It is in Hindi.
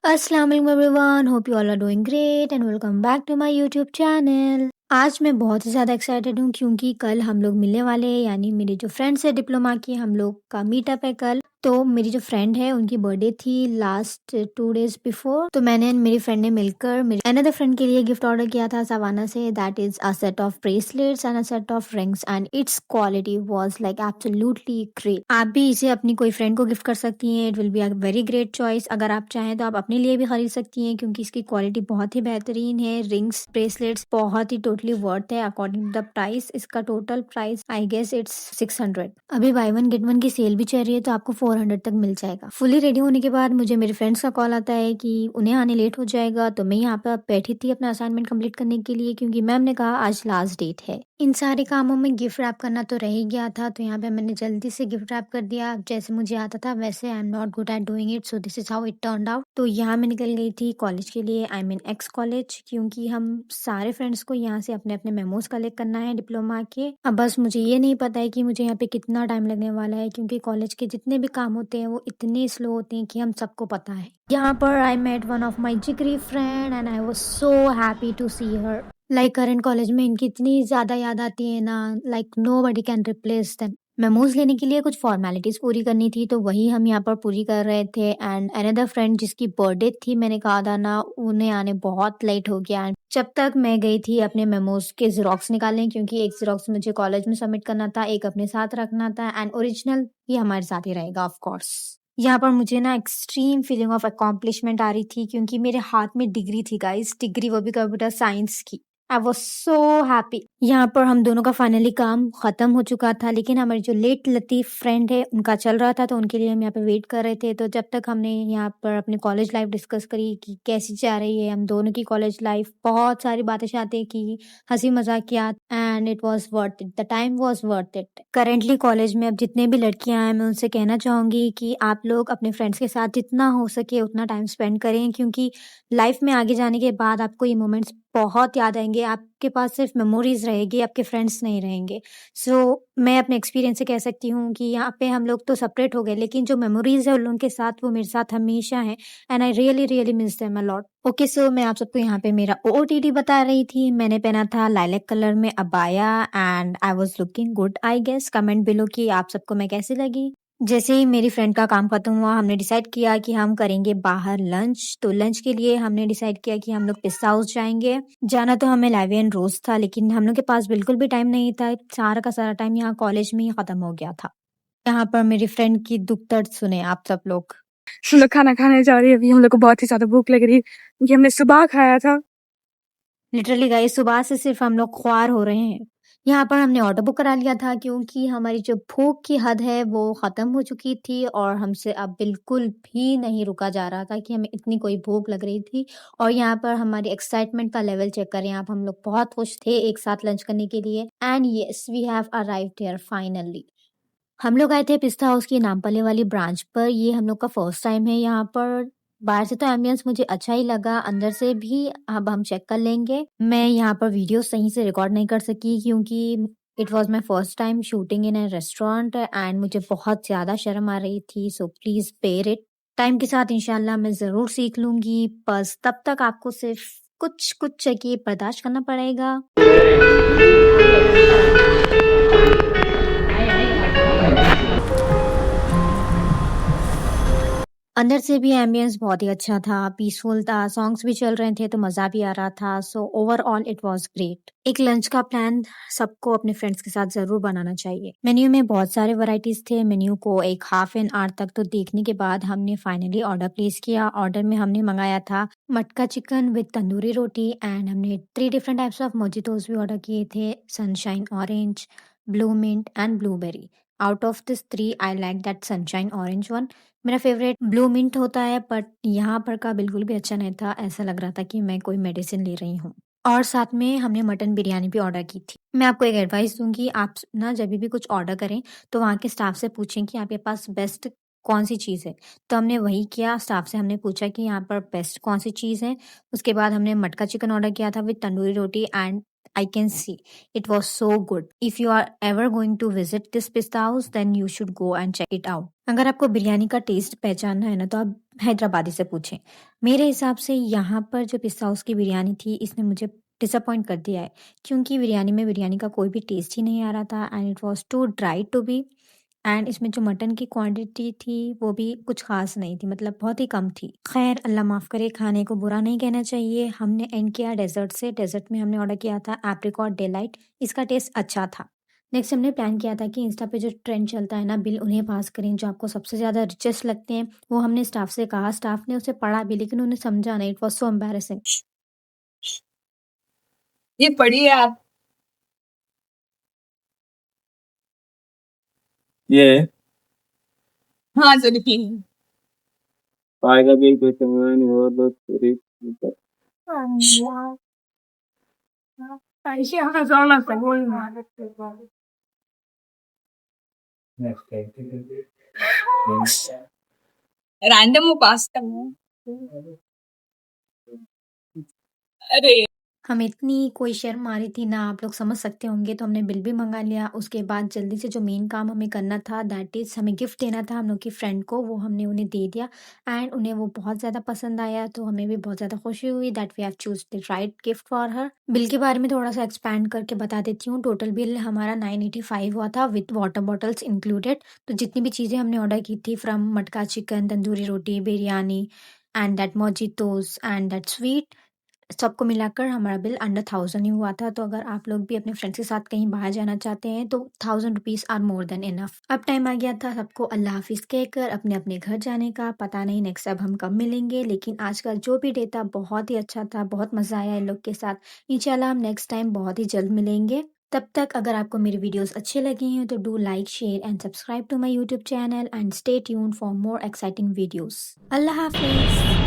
अस्सलाम वालेकुम everyone, hope you all are doing great and welcome back to my YouTube channel. आज मैं बहुत ही ज़्यादा एक्साइटेड हूँ क्योंकि कल हम लोग मिलने वाले हैं, यानी मेरी जो फ्रेंड्स है डिप्लोमा की, हम लोग का मीटअप है कल। तो मेरी जो फ्रेंड है उनकी बर्थडे थी लास्ट 2 डेज बिफोर, तो मैंने मेरी फ्रेंड ने मिलकर मेरी अनदर फ्रेंड के लिए गिफ्ट ऑर्डर किया था सवाना से। That is a set of bracelets and a set of rings and it's quality was like absolutely great. आप भी इसे अपनी कोई फ्रेंड को गिफ्ट कर सकती हैं। It will be a very great choice. अगर आप चाहें तो आप अपने लिए भी खरीद सकती हैं क्योंकि इसकी क्वालिटी बहुत ही बेहतरीन है। रिंग्स ब्रेसलेट्स बहुत ही टोटली वर्थ है अकॉर्डिंग टू द प्राइस। इसका total price I guess it's 600। अभी बाय वन गेट वन की सेल भी चल रही है तो आपको 400 तक मिल जाएगा। फुली रेडी होने के बाद मुझे मेरे फ्रेंड्स का कॉल आता है कि उन्हें आने लेट हो जाएगा, तो मैं यहाँ पर बैठी थी अपना असाइनमेंट कंप्लीट करने के लिए क्योंकि मैम ने कहा आज लास्ट डेट है। इन सारे कामों में गिफ्ट रैप करना तो रह ही गया था, तो यहाँ पे मैंने जल्दी से गिफ्ट रैप कर दिया। जैसे मुझे आता था वैसे I am not good at doing it, so this is how it turned out. तो यहाँ मैं निकल गई थी कॉलेज के लिए, आई मीन एक्स कॉलेज, क्योंकि हम सारे फ्रेंड्स को यहाँ से अपने अपने मेमोज कलेक्ट करना है डिप्लोमा के। अब बस मुझे ये नहीं पता है कि मुझे यहाँ पे कितना टाइम लगने वाला है क्योंकि कॉलेज के जितने भी काम होते हैं वो इतने स्लो होते हैं कि हम सबको पता है। यहाँ पर I met one of my जिगरी friend and I was so happy to see her. Like current college में इनकी इतनी ज़्यादा याद आती है ना, like nobody can replace them. Memos लेने के लिए कुछ फॉर्मेलिटीज पूरी करनी थी तो वही हम यहाँ पर पूरी कर रहे थे। एंड अनदर फ्रेंड जिसकी बर्थडे थी, मैंने कहा था ना, उन्हें आने बहुत लेट हो गया। जब तक मैं गई थी अपने मेमोज के जेरोक्स निकालने, क्योंकि एक जेरोक्स मुझे कॉलेज में सबमिट करना था, एक अपने साथ रखना था एंड ओरिजिनल ये हमारे साथ ही रहेगा ऑफ कोर्स। यहाँ पर मुझे ना एक्सट्रीम फीलिंग ऑफ अकॉम्प्लिशमेंट आ रही थी क्योंकि मेरे हाथ में डिग्री थी गाइस, डिग्री वो भी कंप्यूटर साइंस की। आई वॉज सो हैप्पी। यहाँ पर हम दोनों का फाइनली काम खत्म हो चुका था, लेकिन हमारी जो लेट लतीफ फ्रेंड है उनका चल रहा था तो उनके लिए हम यहाँ पे वेट कर रहे थे। तो जब तक हमने यहाँ पर अपनी कॉलेज लाइफ डिस्कस करी कि कैसी जा रही है हम दोनों की कॉलेज लाइफ, बहुत सारी बातें शातें की, हंसी मजाक किया and it was worth it. The time was worth it. Currently college में अब जितने भी लड़कियां हैं मैं उनसे कहना चाहूंगी कि आप लोग अपने फ्रेंड्स के साथ जितना हो सके उतना टाइम स्पेंड करें, क्योंकि लाइफ में आगे जाने के बाद आपको ये मोमेंट्स बहुत याद आएंगे। आपके पास सिर्फ मेमोरीज रहेगी, आपके फ्रेंड्स नहीं रहेंगे। मैं अपने एक्सपीरियंस से कह सकती हूँ कि यहाँ पे हम लोग तो सेपरेट हो गए, लेकिन जो मेमोरीज है उन लोगों के साथ वो मेरे साथ हमेशा है and I really really miss them a lot. Okay, so मैं आप सबको यहाँ पे मेरा ओओटीडी बता रही थी। मैंने पहना था लाइलैक कलर में अबाया and I was looking good I guess. Comment below कि आप सबको मैं कैसी लगी। जैसे ही मेरी फ्रेंड का काम खत्म हुआ हमने डिसाइड किया कि हम करेंगे बाहर लंच। तो लंच के लिए हमने डिसाइड किया कि हम लोग पिस्ता हाउस जाएंगे। जाना तो हमें लाइव एंड रोज था, लेकिन हम लोग के पास बिल्कुल भी टाइम नहीं था। सारा का सारा टाइम यहाँ कॉलेज में ही खत्म हो गया था। यहाँ पर मेरी फ्रेंड की दुख दर्द सुने आप सब लोग। हम लोग खाना खाने जा रही है। अभी हम लोग को बहुत ही ज्यादा भूख लग रही है क्योंकि हमने सुबह खाया था। लिटरली गाइस सुबह से सिर्फ हम लोग ख्वार हो रहे हैं। यहाँ पर हमने ऑटो बुक करा लिया था क्योंकि हमारी जो भूख की हद है वो खत्म हो चुकी थी और हमसे अब बिल्कुल भी नहीं रुका जा रहा था कि हमें इतनी कोई भूख लग रही थी। और यहाँ पर हमारी एक्साइटमेंट का लेवल चेक करें आप, हम लोग बहुत खुश थे एक साथ लंच करने के लिए। And yes, we have arrived here finally. हम लोग आए थे पिस्ता हाउस की नामपल्ली वाली ब्रांच पर। ये हम लोग का फर्स्ट टाइम है यहाँ पर। बाहर से तो एम्बियंस मुझे अच्छा ही लगा, अंदर से भी अब हम चेक कर लेंगे। मैं यहाँ पर वीडियो सही से रिकॉर्ड नहीं कर सकी क्योंकि it was my first time shooting in a restaurant and मुझे बहुत ज्यादा शर्म आ रही थी, so please bear it. Time के साथ इंशाल्लाह मैं जरूर सीख लूंगी, बस तब तक आपको सिर्फ कुछ कुछ चाहिए बर्दाश्त करना पड़ेगा। अंदर से भी एम्बियंस बहुत ही अच्छा था, पीसफुल था, सॉन्ग्स भी चल रहे थे तो मज़ा भी आ रहा था। So overall it was great. एक लंच का प्लान सबको अपने फ्रेंड्स के साथ ज़रूर बनाना चाहिए। मेन्यू में बहुत सारे वैरायटीज थे। मेन्यू को एक हाफ एन आवर तक तो देखने के बाद हमने फाइनली ऑर्डर प्लेस किया। ऑर्डर में हमने मंगाया था मटका chicken with tandoori roti and हमने 3 डिफरेंट टाइप्स ऑफ मोजिटोज भी ऑर्डर किए थे, sunshine orange, blue mint and blueberry. Out of this 3 I like that sunshine orange one. मेरा फेवरेट ब्लू मिंट होता है, बट यहाँ पर का बिल्कुल भी अच्छा नहीं था। ऐसा लग रहा था कि मैं कोई मेडिसिन ले रही हूँ। और साथ में हमने मटन बिरयानी भी ऑर्डर की थी। मैं आपको एक एडवाइस दूंगी, आप ना जब भी कुछ ऑर्डर करें तो वहाँ के स्टाफ से पूछें कि आपके पास बेस्ट कौन सी चीज़ है। तो हमने वही किया, स्टाफ से हमने पूछा कि यहाँ पर बेस्ट कौन सी चीज़ है। उसके बाद हमने मटका चिकन ऑर्डर किया था with tandoori roti and I can see it was so good. If you are ever going to visit this pista house, then you should go and check it out. अगर आपको बिरयानी का टेस्ट पहचानना है ना तो आप हैदराबादी से पूछें। मेरे हिसाब से यहाँ पर जो पिस्ता हाउस की बिरयानी थी, इसने मुझे डिसअपॉइंट कर दिया है, क्योंकि बिरयानी का कोई भी टेस्ट ही नहीं आ रहा था and it was too dry to be and इसमें जो मटन की क्वांटिटी थी, वो भी कुछ ख़ास नहीं थी, मतलब बहुत ही कम थी। ख़ैर अल्लाह माफ़ करे, खाने को बुरा नहीं कहना चाहिए। हमने एंड किया डेज़र्ट से, डेज़र्ट में हमने ऑर्डर किया था एप्रिकॉट डिलाइट, इसका टेस्ट अच्छा था। नेक्स्ट हमने प्लान किया था कि इंस्टा पे जो ट्रेंड चलता है ना, बिल उन्हें पास करें जो आपको सबसे ज़्यादा रिचेस्ट लगते हैं। वो हमने स्टाफ से कहा, स्टाफ ने उसे पढ़ा भी लेकिन उन्हें समझा नहीं। It was so embarrassing. ये पढ़िए आप। ये हाँ सर लिखिए। पाएगा भी कोई सामान और लोग पूरी ऐसे हमें जाना था बोल रैंडम पास करना। अरे हम इतनी कोई शर्म आ रही थी ना, आप लोग समझ सकते होंगे, तो हमने बिल भी मँगा लिया। उसके बाद जल्दी से जो मेन काम हमें करना था, दैट इज़ हमें गिफ्ट देना था हम लोग की फ्रेंड को, वो हमने उन्हें दे दिया एंड उन्हें वो बहुत ज़्यादा पसंद आया, तो हमें भी बहुत ज़्यादा खुशी हुई that we have chose the right gift for her. Bill के बारे में थोड़ा-सा एक्सपैंड करके बता देती हूँ। टोटल बिल हमारा 985 हुआ था विथ वाटर बॉटल्स इंक्लूडेड। तो जितनी भी चीज़ें हमने ऑर्डर की थी from matka chicken, tandoori roti, biryani and that mojitos and that sweet, सबको मिलाकर हमारा बिल अंडर 1000 ही हुआ था। तो अगर आप लोग भी अपने फ्रेंड्स के साथ कहीं बाहर जाना चाहते हैं तो 1000 rupees are more than enough. अब टाइम आ गया था सबको अल्लाह हाफ़िज़ कहकर अपने अपने घर जाने का। पता नहीं नेक्स्ट अब हम कब मिलेंगे, लेकिन आज का जो भी डे था बहुत ही अच्छा था, बहुत मज़ा आया इन लोग के साथ। इंशाल्लाह हम नेक्स्ट टाइम बहुत ही जल्द मिलेंगे। तब तक अगर आपको मेरी वीडियोस अच्छे लगे हैं तो do like, share and subscribe to my YouTube channel and stay tuned for more exciting videos. अल्लाह हाफ़िज़।